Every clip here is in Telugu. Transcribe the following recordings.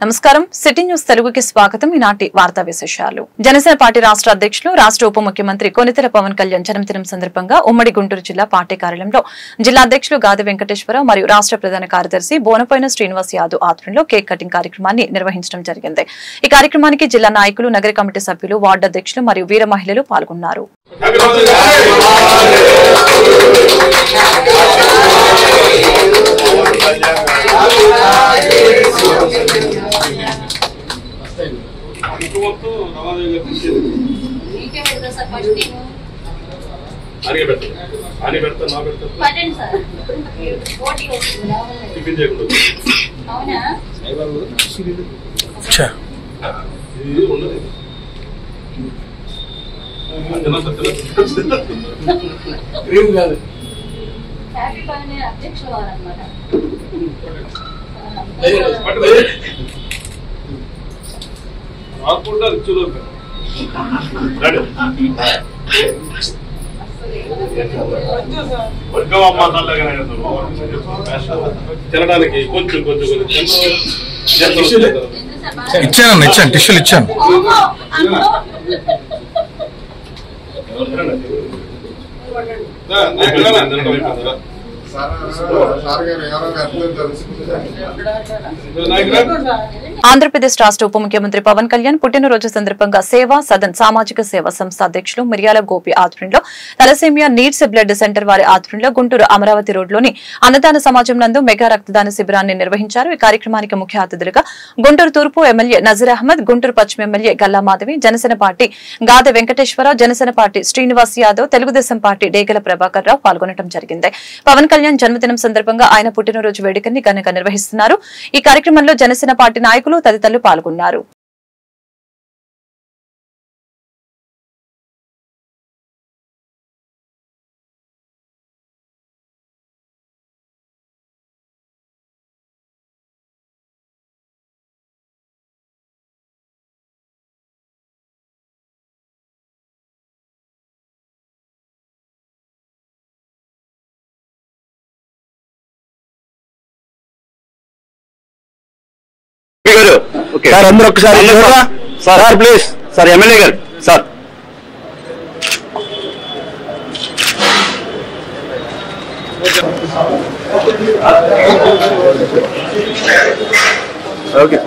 నమస్కారం సిటీ న్యూస్ తెలుగుకి స్వాగతం. ఈనాటి వార్తా విశేషాలు. జనసేన పార్టీ రాష్ట్ర అధ్యక్షులు రాష్ట్ర ఉప ముఖ్యమంత్రి కొనితెల పవన్ కళ్యాణ్ జన్మదినం సందర్భంగా ఉమ్మడి గుంటూరు జిల్లా పార్టీ కార్యాలయంలో జిల్లా అధ్యక్షులు గాది వెంకటేశ్వరరావు మరియు రాష్ట్ర ప్రధాన కార్యదర్శి బోనపోయిన శ్రీనివాస్ యాదవ్ ఆధ్వర్యంలో కేక్ కటింగ్ కార్యక్రమాన్ని నిర్వహించడం జరిగింది. ఈ కార్యక్రమానికి జిల్లా నాయకులు, నగర కమిటీ సభ్యులు, వార్డు అధ్యక్షులు మరియు వీర మహిళలు పాల్గొన్నారు. తినడానికి కొంచెం ఇచ్చాను టిష్యూలు ఇచ్చాను. ఆంధ్రప్రదేశ్ రాష్ట్ర ఉప ముఖ్యమంత్రి పవన్ కళ్యాణ్ పుట్టినరోజు సందర్భంగా సేవా సదన్ సామాజిక సేవా సంస్థ అధ్యక్షులు మిర్యాల గోపి ఆధ్వర్యంలో తలసేమియా నీడ్స్ బ్లడ్ సెంటర్ వారి ఆధ్వర్యంలో గుంటూరు అమరావతి రోడ్లోని అన్నదాన సమాజం నందు మెగా రక్తదాన శిబిరాన్ని నిర్వహించారు. ఈ కార్యక్రమానికి ముఖ్య అతిథులుగా గుంటూరు తూర్పు ఎమ్మెల్యే నజీర్ అహ్మద్, గుంటూరు పశ్చిమ ఎమ్మెల్యే గల్లా మాధవి, జనసేన పార్టీ గాదె వెంకటేశ్వరరావు, జనసేన పార్టీ శ్రీనివాస్ యాదవ్, తెలుగుదేశం పార్టీ డేగల ప్రభాకర్ రావు పాల్గొనడం జరిగింది. పవన్ కళ్యాణ్ జన్మదినం సందర్భంగా ఆయన పుట్టినరోజు వేడుకని ఘనంగా నిర్వహిస్తున్నారు. ఈ కార్యక్రమంలో జనసేన పార్టీ నాయకులు తదితరులు పాల్గొన్నారు. సార్ అందరూ ఒకసారి సార్ ప్లీజ్ సార్ ఎమ్మెల్యే గారు సార్ ఓకే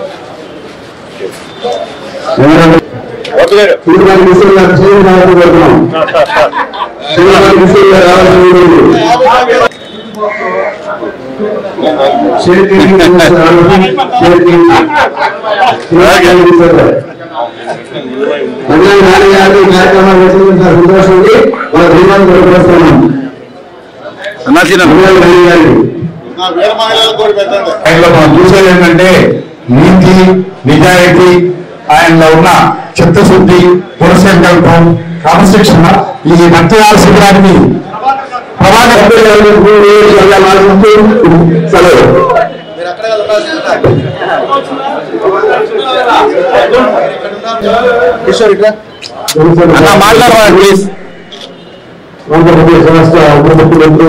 చూసేది ఏంటంటే నీతి, నిజాయితీ, ఆయనలో ఉన్న చిత్తశుద్ధి, పునఃసంకల్పం, క్రమశిక్షణ ఈ రక్తదాన శిబిరానికి మాట్లాడాలి ప్లీజ్. ఆంధ్రప్రదేశ్ రాష్ట్ర ఉప ముఖ్యమంత్రి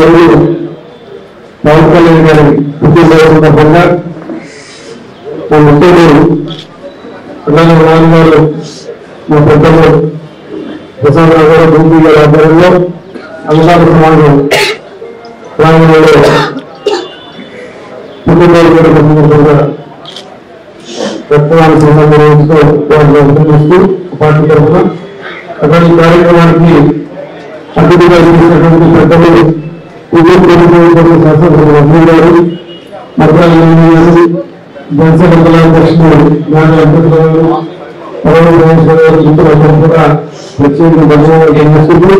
పవన్ కళ్యాణ్ గారి పుట్టినరోజు సందర్భంగా మా ముఖ్యులు నాన్నగారు, మా పెద్దలు ప్రసాదరావు గారు, గుంటూరు గారి ఆధ్వర్యంలో అన్నదాన సమాజం గ్రామంలో పుట్టినరోజు సందర్భంగా రక్తదాన సంబంధ రోజుతో వాళ్ళు అభినందిస్తూ పార్టీ తరఫున అక్కడ ఈ కార్యక్రమానికి అతిథిగా చేసినటువంటి పెద్దలు శాసనసభ్యులు గారు, మద్రాసు గారు, జనసేన అధ్యక్షుడు నాని వెంకటరావు, కూడా ప్రత్యేక ధన్యవాదాలు తెలియజేస్తుంది.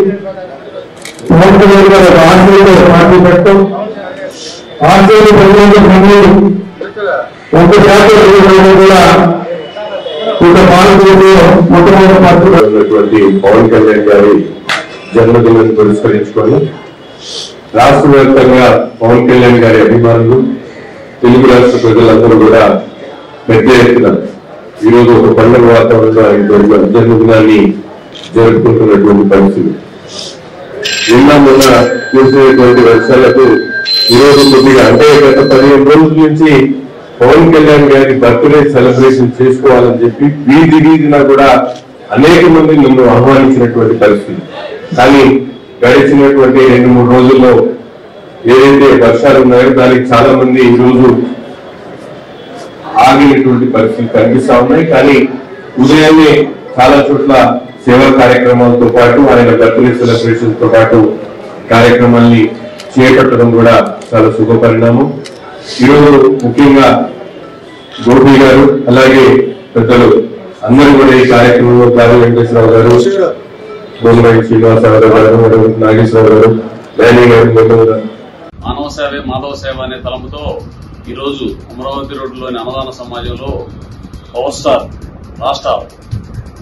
పవన్ కళ్యాణ్ గారు ఆర్జీలో పార్టీ పెట్టడం, ఆర్జీలు ప్రజలకు ఒక శాతం కూడా ఒక భారతదేశంలో మొట్టమొదటి పార్టీ పవన్ కళ్యాణ్ గారి జన్మదినాన్ని పురస్కరించుకొని రాష్ట్ర వ్యాప్తంగా పవన్ కళ్యాణ్ గారి అభిమానులు, తెలుగు రాష్ట్ర ప్రజలందరూ కూడా పెద్ద ఎత్తున ఈరోజు ఒక పండుగ వాతావరణంలో ఆయన జన్మదినాన్ని జరుపుకుంటున్నటువంటి పరిస్థితి. నిన్న మొన్న చూసినటువంటి వర్షాలకు ఈరోజు కొద్దిగా అంటే గత 15 రోజుల నుంచి పవన్ కళ్యాణ్ గారి బర్త్డే సెలబ్రేషన్ చేసుకోవాలని చెప్పి వీధిన కూడా అనేక మంది నన్ను ఆహ్వానించినటువంటి పరిస్థితి. కానీ గడిచినటువంటి 2-3 రోజుల్లో ఏదైతే వర్షాలు ఉన్నాయో దానికి చాలా మంది ఈ రోజు ఆగినటువంటి పరిస్థితులు కనిపిస్తా ఉన్నాయి. కానీ ఉదయాన్నే చాలా చోట్ల సేవా కార్యక్రమాలతో పాటు ఆయన బర్త్డే సెలబ్రేషన్ తో పాటు కార్యక్రమాల్ని చేపట్టడం కూడా చాలా శుభ పరిణామం. ఈరోజు ముఖ్యంగా గోపి గారు అలాగే పెద్దలు అందరూ కూడా ఈ కార్యక్రమంలో గారు వెంకటేశ్వరరావు గారు, బొమ్మరాయి శ్రీనివాసరావు గారు, నాగేశ్వరరావు గారు, రేణి గారు, మాధవ సేవ అనే తలంపుతో ఈరోజు అమరావతి రోడ్డులోని అన్నదాన సమాజంలో పవర్ స్టార్ రాష్ట్ర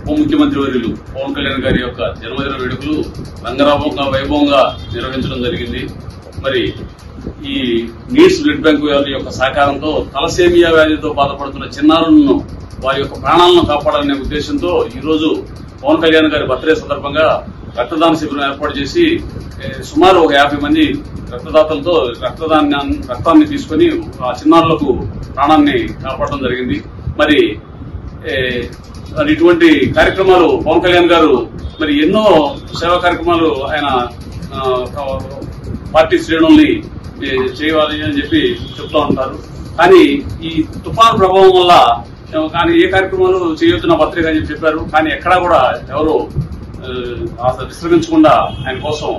ఉప ముఖ్యమంత్రి వర్యులు పవన్ కళ్యాణ్ గారి యొక్క జన్మదిన వేడుకలు రంగరంగంగా వైభవంగా నిర్వహించడం జరిగింది. మరి ఈ నీడ్స్ బ్లడ్ బ్యాంక్ వారి యొక్క సహకారంతో తలసేమియా వ్యాధితో బాధపడుతున్న చిన్నారులను వారి యొక్క ప్రాణాలను కాపాడాలనే ఉద్దేశంతో ఈ రోజు పవన్ కళ్యాణ్ గారి బర్త్డే సందర్భంగా రక్తదాన శిబిరం ఏర్పాటు చేసి సుమారు ఒక 50 మంది రక్తదాతలతో రక్తాన్ని తీసుకుని ఆ చిన్నారులకు ప్రాణాన్ని కాపాడడం జరిగింది. మరి ఇటువంటి కార్యక్రమాలు పవన్ కళ్యాణ్ గారు మరి ఎన్నో సేవా కార్యక్రమాలు ఆయన పార్టీ శ్రేణుల్ని చేయాలి అని చెప్పి చెప్తూ ఉంటారు. కానీ ఈ తుఫాను ప్రభావం వల్ల కానీ ఏ కార్యక్రమాలు చేయొద్దు నా బర్త్డే అని చెప్పారు. కానీ ఎక్కడా కూడా ఎవరు విశ్రమించకుండా ఆయన కోసం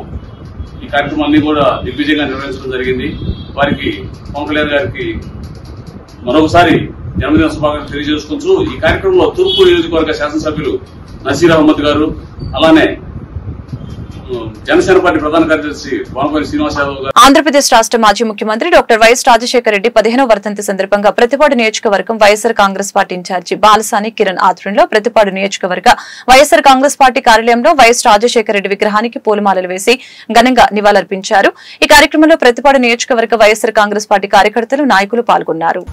ఈ కార్యక్రమాన్ని కూడా దిగ్విజయంగా నిర్వహించడం జరిగింది. వారికి పవన్ కళ్యాణ్ గారికి మరొకసారి జన్మదిన శుభాకాంక్షలు తెలియజేసుకుంటూ ఈ కార్యక్రమంలో తూర్పు నియోజకవర్గ శాసనసభ్యులు నసీర్ అహ్మద్ గారు, అలానే జనసేన పార్టీ ప్రధాన కార్యదర్శి వానపల్లి శ్రీనివాస్ యాదవ్ గారు. ఆంధ్రప్రదేశ్ రాష్ట్ర మాజీ ముఖ్యమంత్రి డాక్టర్ వైఎస్ రాజశేఖర రెడ్డి 15వ వర్ధంతి సందర్భంగా ప్రతిపాడు నియోజకవర్గం వైఎస్సార్ కాంగ్రెస్ పార్టీ ఇన్ఛార్జి బాలసాని కిరణ్ ఆధ్వర్యంలో ప్రతిపాడు నియోజకవర్గ వైఎస్సార్ కాంగ్రెస్ పార్టీ కార్యాలయంలో వైఎస్ రాజశేఖర రెడ్డి విగ్రహానికి పూలమాలలు వేసి ఘనంగా నివాళులర్పించారు. ఈ కార్యక్రమంలో ప్రతిపాడు నియోజకవర్గ వైఎస్సార్ కాంగ్రెస్ పార్టీ కార్యకర్తలు, నాయకులు పాల్గొన్నారు.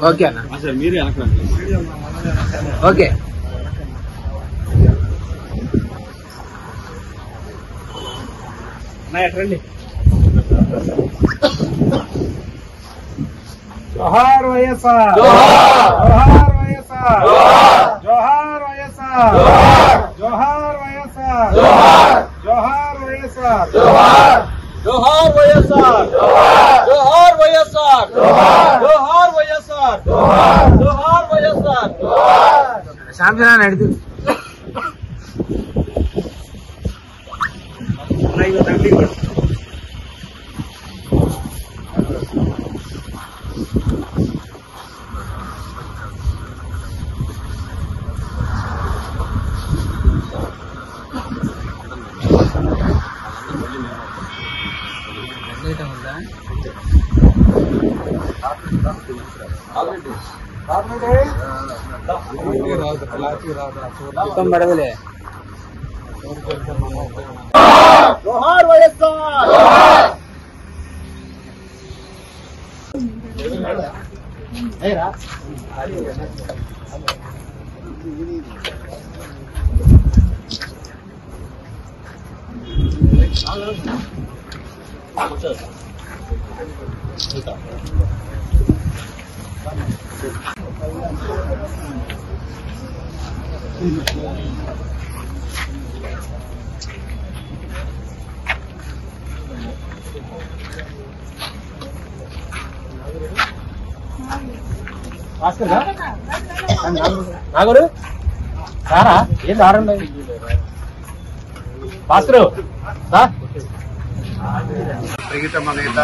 ఓకే ఓకే జోహార్ వైఎస్ఆర్, జోహార్ వైఎస్ఆర్, జోహార్ వైఎస్ఆర్, జోహార్ వైఎస్ఆర్, జోహార్ వైఎస్ఆర్, జోహార్ వైఎస్ఆర్, జోహార్ వైఎస్ఆర్, జోహార్ వైఎస్ఆర్, జోహార్ వైఎస్ఆర్. శాంతినా నడిచి బడవలే జోహార్ వైఎస్ఆర్. నాగుడు సారా ఏం ఆడండి భాస్కరు ప్రియతమ నేత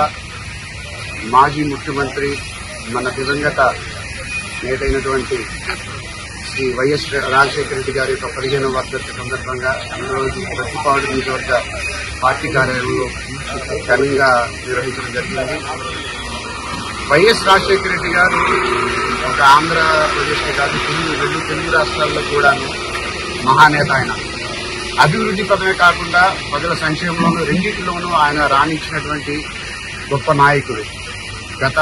మాజీ ముఖ్యమంత్రి మన దివంగత నేతైనటువంటి శ్రీ వైఎస్ రాజశేఖర రెడ్డి గారి యొక్క 15వ వర్ధంతి సందర్భంగా ఈరోజు ప్రతిపాడు నియోజకవర్గ పార్టీ కార్యాలయంలో ఘనంగా నిర్వహించడం జరిగింది. వైఎస్ రాజశేఖర రెడ్డి గారు ఒక ఆంధ్రప్రదేశ్కి కాదు, రెండు తెలుగు రాష్ట్రాల్లో కూడా మహానేత. ఆయన అభివృద్ధి పదమే కాకుండా ప్రజల సంక్షేమంలోనూ రెండింటిలోనూ ఆయన రాణించినటువంటి గొప్ప నాయకుడు. గత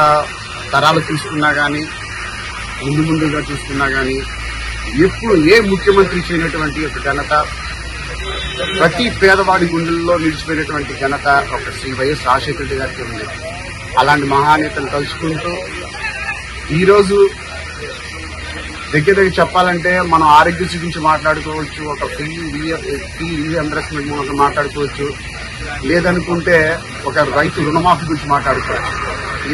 తరాలు చూసుకున్నా కానీ ముందుగా చూసుకున్నా కానీ ఎప్పుడు ఏ ముఖ్యమంత్రి చేయనటువంటి ఒక ఘనత ప్రతి పేదవాడి గుండెల్లో నిలిచిపోయినటువంటి ఘనత ఒక శ్రీ వైఎస్ రాజశేఖర రెడ్డి గారికి ఉంది. అలాంటి మహానేతను కలుసుకుంటూ ఈరోజు దగ్గర చెప్పాలంటే మనం ఆరోగ్యశ్రీ గురించి మాట్లాడుకోవచ్చు, ఒక ఫ్రీ రీఎంబర్స్మెంట్ మనం మాట్లాడుకోవచ్చు, లేదనుకుంటే ఒక రైతు రుణమాఫీ గురించి మాట్లాడుకోవచ్చు.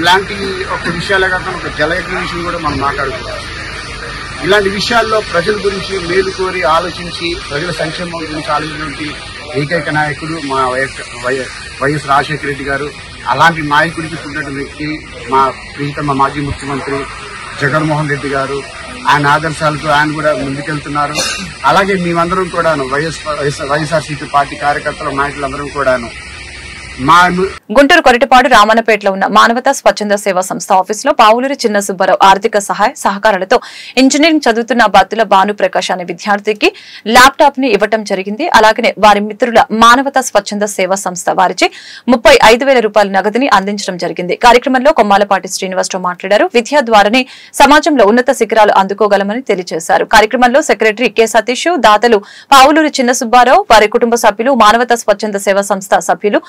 ఇలాంటి ఒక విషయాలే కాకుండా ఒక జలయజ్ఞ విషయం కూడా మనం మాట్లాడుకోవచ్చు. ఇలాంటి విషయాల్లో ప్రజల గురించి మేలు కోరి ఆలోచించి ప్రజల సంక్షేమం గురించి ఆలోచించినటువంటి ఏకైక నాయకుడు మా వైఎస్ రాజశేఖర రెడ్డి గారు. అలాంటి నాయకుడికి పుట్టిన వ్యక్తి మా ప్రీతమ మాజీ ముఖ్యమంత్రి జగన్మోహన్ రెడ్డి గారు. ఆయన ఆదర్శాలతో ఆయన కూడా ముందుకెళ్తున్నారు. అలాగే మేమందరం కూడాను వైఎస్ఆర్సీపీ పార్టీ కార్యకర్తలు నాయకులందరం కూడాను గుంటూరు కొరటిపాడు రామన్నపేటలో ఉన్న మానవతా స్వచ్ఛంద సేవా సంస్థ ఆఫీసులో పావులూరి చిన్న సుబ్బారావు ఆర్థిక సహకారాలతో ఇంజనీరింగ్ చదువుతున్న బత్తుల భానుప్రకాష్ అనే విద్యార్థికి ల్యాప్టాప్ ని ఇవ్వటం జరిగింది. అలాగనే వారి మిత్రుల మానవతా స్వచ్ఛంద సేవా సంస్థ వారిచే 35,000 రూపాయల నగదుని అందించడం జరిగింది. కార్యక్రమంలో కొమ్మాలపాటి శ్రీనివాసరావు మాట్లాడారు. విద్య ద్వారానే సమాజంలో ఉన్నత శిఖరాలు అందుకోగలమని తెలియజేశారు. కార్యక్రమంలో సెక్రటరీ కె సతీష్, దాతలు పావులూరి చిన్న సుబ్బారావు, వారి కుటుంబ సభ్యులు, మానవతా స్వచ్ఛంద సేవా సంస్థ సభ్యులు,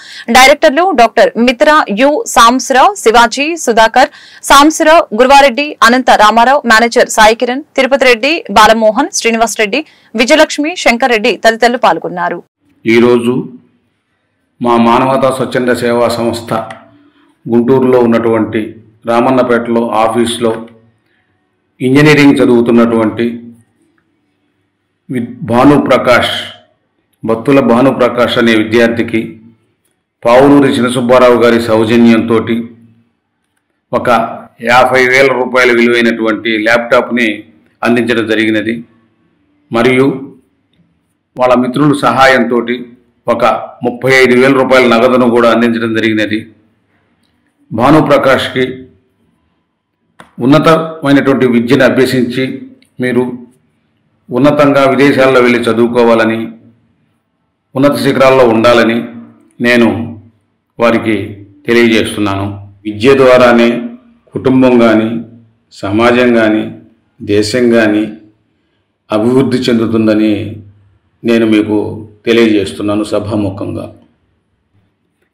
డైరెక్టర్లు doctor Mitra U Sambasivarao, Shivaji, Sudhakar, Sambasivarao, Guruvareddy, Anantha Ramarao, manager Sai Kiran, Tirupati Reddy, Balamohan, Srinivas Reddy, Vijayalakshmi, Shankar Reddy తదితరులు పాల్గొన్నారు. ఈరోజు మా మానవతా స్వచ్ఛంద సేవా సంస్థ గుంటూరులో ఉన్నటువంటి రామన్నపేటలో ఆఫీస్లో ఇంజనీరింగ్ చదువుతున్నటువంటి బత్తుల భానుప్రకాష్ అనే విద్యార్థికి పావులూరి చిన్నసుబ్బారావు గారి సౌజన్యంతో ఒక 50,000 రూపాయల విలువైనటువంటి ల్యాప్టాప్ని అందించడం జరిగినది. మరియు వాళ్ళ మిత్రుల సహాయంతో ఒక 35,000 రూపాయల నగదును కూడా అందించడం జరిగినది. భానుప్రకాష్కి ఉన్నతమైనటువంటి విద్యను అభ్యసించి మీరు ఉన్నతంగా విదేశాల్లో వెళ్ళి చదువుకోవాలని, ఉన్నత శిఖరాల్లో ఉండాలని నేను వారికి తెలియజేస్తున్నాను. విద్య ద్వారానే కుటుంబం కానీ, సమాజం కానీ, దేశం కానీ అభివృద్ధి చెందుతుందని నేను మీకు తెలియజేస్తున్నాను సభాముఖంగా.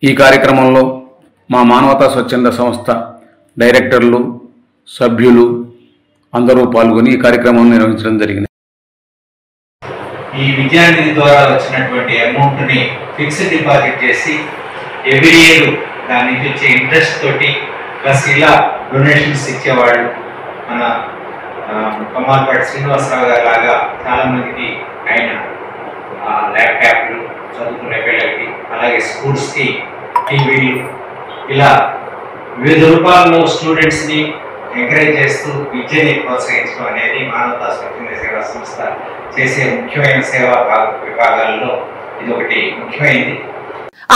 ఈ కార్యక్రమంలో మా మానవతా స్వచ్ఛంద సంస్థ డైరెక్టర్లు, సభ్యులు అందరూ పాల్గొని ఈ కార్యక్రమం నిర్వహించడం జరిగింది. ఈ విద్యానిధి ద్వారా వచ్చినటువంటి అమౌంట్ని ఫిక్స్డ్ డిపాజిట్ చేసి ఎవ్రీ ఇయర్ దాని నుంచి వచ్చే ఇంట్రెస్ట్ తోటి ప్లస్ ఇలా డొనేషన్స్ ఇచ్చేవాళ్ళు మన కొమ్మాలపాటి శ్రీనివాసరావు గారు లాగా చాలామందికి ఆయన ల్యాప్టాప్లు చదువుకునే పిల్లలకి, అలాగే స్కూల్స్కి టీవీలు, ఇలా వివిధ రూపాల్లో స్టూడెంట్స్ని ఎంకరేజ్ చేస్తూ విద్యని ప్రోత్సహించడం అనేది మానవతా స్వచ్ఛంద సేవా సంస్థ చేసే ముఖ్యమైన సేవా విభాగాల్లో ఇది ఒకటి ముఖ్యమైనది.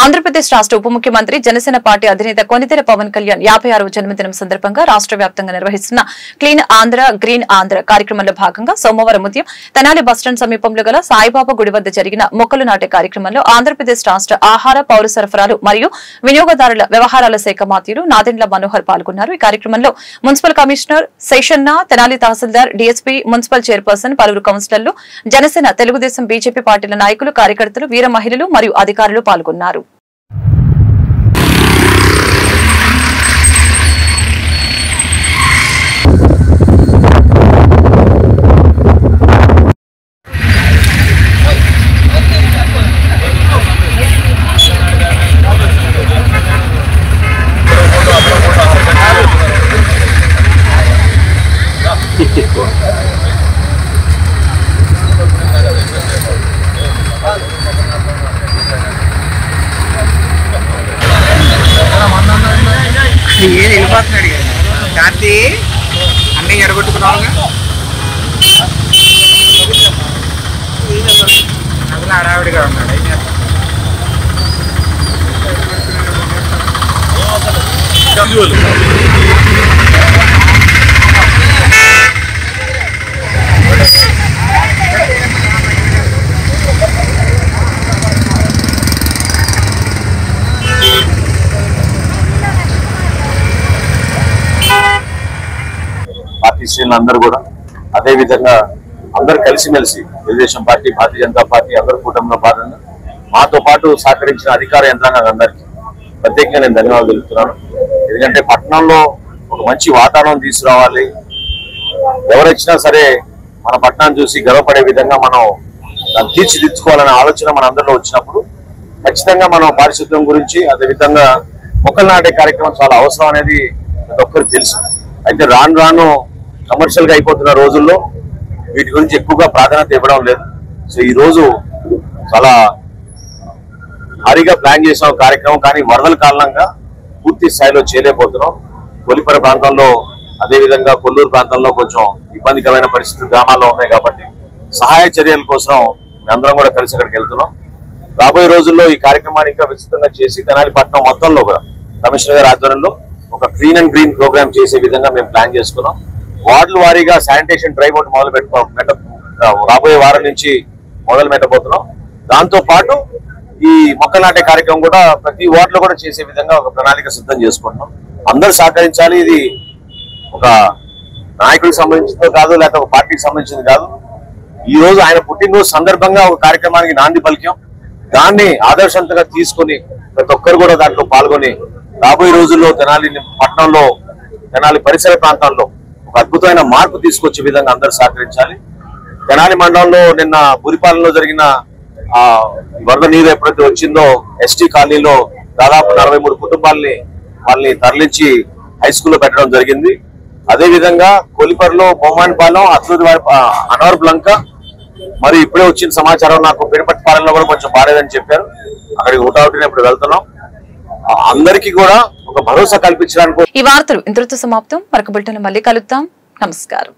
ఆంధ్రప్రదేశ్ రాష్ట్ర ఉప ముఖ్యమంత్రి జనసేన పార్టీ అధినేత కొనితెల పవన్ కళ్యాణ్ 56వ జన్మదినం సందర్భంగా రాష్ట్ర వ్యాప్తంగా నిర్వహిస్తున్న క్లీన్ ఆంధ్ర గ్రీన్ ఆంధ్ర కార్యక్రమంలో భాగంగా సోమవారం ఉదయం తెనాలి బస్టాండ్ సమీపంలో గల సాయిబాబా గుడి వద్ద జరిగిన మొక్కలు నాటే కార్యక్రమంలో ఆంధ్రప్రదేశ్ రాష్ట్ర ఆహార, పౌర సరఫరాలు మరియు వినియోగదారుల వ్యవహారాల శాఖ మంత్రులు నాదెండ్ల మనోహర్ పాల్గొన్నారు. ఈ కార్యక్రమంలో మున్సిపల్ కమిషనర్ శేషన్న, తెనాలి తహసీల్దార్, డీఎస్పీ, మున్సిపల్ చైర్పర్సన్, పలువురు కౌన్సిలర్లు, జనసేన, తెలుగుదేశం, బీజేపీ పార్టీల నాయకులు, కార్యకర్తలు, వీర మహిళలు మరియు అధికారులు పాల్గొన్నారు. వెళ్ళిపోతున్నాడు కార్తీ అన్నీ ఎడగొట్టుకున్నావుగా అసలు హడావిడిగా ఉన్నాడు. పార్టీ శ్రేణులందరూ కూడా అదే విధంగా అందరూ కలిసిమెలిసి తెలుగుదేశం పార్టీ, భారతీయ జనతా పార్టీ అందరూ కూటమిలో భాగంగా మాతో పాటు సహకరించిన అధికార యంత్రాంగం అందరికీ ప్రత్యేకంగా నేను ధన్యవాదాలు తెలుపుతున్నాను. ఎందుకంటే పట్టణంలో ఒక మంచి వాతావరణం తీసుకురావాలి, ఎవరొచ్చినా సరే మన పట్టణాన్ని చూసి గర్వపడే విధంగా మనం దాన్ని తీర్చిదిద్దుకోవాలనే ఆలోచన మన అందరిలో వచ్చినప్పుడు ఖచ్చితంగా మనం పారిశుద్ధ్యం గురించి అదేవిధంగా మొక్కలు నాటే కార్యక్రమం చాలా అవసరం అనేది ప్రతి ఒక్కరికి తెలుసు. అయితే రాను రాను కమర్షియల్ గా అయిపోతున్న రోజుల్లో వీటి గురించి ఎక్కువగా ప్రాధాన్యత ఇవ్వడం లేదు. సో ఈ రోజు చాలా భారీగా ప్లాన్ చేసిన కార్యక్రమం, కానీ వరదల కారణంగా పూర్తి స్థాయిలో చేయలేకపోతున్నాం. కొలిపర ప్రాంతంలో అదేవిధంగా కొల్లూరు ప్రాంతంలో కొంచెం ఇబ్బందికరమైన పరిస్థితులు గ్రామాల్లో ఉన్నాయి కాబట్టి సహాయ చర్యల కోసం మేమందరం కూడా కలిసి అక్కడికి వెళ్తున్నాం. రాబోయే రోజుల్లో ఈ కార్యక్రమాన్ని ఇంకా విస్తృతంగా చేసి తెనాలి పట్టణం మొత్తంలో కూడా కమిషనర్ గారి ఆధ్వర్యంలో ఒక క్లీన్ అండ్ గ్రీన్ ప్రోగ్రామ్ చేసే విధంగా మేము ప్లాన్ చేసుకున్నాం. వార్డుల వారీగా శానిటేషన్ డ్రైవ్ ఒకటి రాబోయే వారం నుంచి మొదలు పెట్టబోతున్నాం. దాంతో పాటు ఈ మొక్కలు నాటే కార్యక్రమం కూడా ప్రతి వార్డులో కూడా చేసే విధంగా ఒక ప్రణాళిక సిద్ధం చేసుకుంటున్నాం. అందరూ సహకరించాలి. ఇది ఒక నాయకుడికి సంబంధించిందో కాదు, లేకపోతే ఒక పార్టీకి సంబంధించింది కాదు. ఈ రోజు ఆయన పుట్టినరోజు సందర్భంగా ఒక కార్యక్రమానికి నాంది పలికాం. దాన్ని ఆదర్శంతంగా తీసుకుని ప్రతి ఒక్కరు కూడా దాంట్లో పాల్గొని రాబోయే రోజుల్లో తెనాలి పట్టణంలో తెనాలి పరిసర ప్రాంతాల్లో ఒక అద్భుతమైన మార్పు తీసుకొచ్చే విధంగా అందరూ సహకరించాలి. తెనాలి మండలంలో నిన్న బురిపాలెంలో జరిగిన వరద నీరు ఎప్పుడైతే వచ్చిందో ఎస్టీ కాలనీలో దాదాపు 43 కుటుంబాలని వాళ్ళని తరలించి హై స్కూల్లో పెట్టడం జరిగింది. అదేవిధంగా కొలిపర్లో బొమ్మానిపాలెం, అనవర్ బ్లంక, మరి ఇప్పుడే వచ్చిన సమాచారం నాకు పిడపట్టిపాలెంలో కూడా కొంచెం బాలేదని చెప్పారు. అక్కడికి ఊటావుటిని ఇప్పుడు వెళ్తున్నాం. అందరికీ కూడా ఒక భరోసా కల్పించడానికి. ఈ వార్తలు ఇంతటితో సమాప్తం. మరొక బులెటిన్ మళ్ళీ కలుద్దాం. నమస్కారం.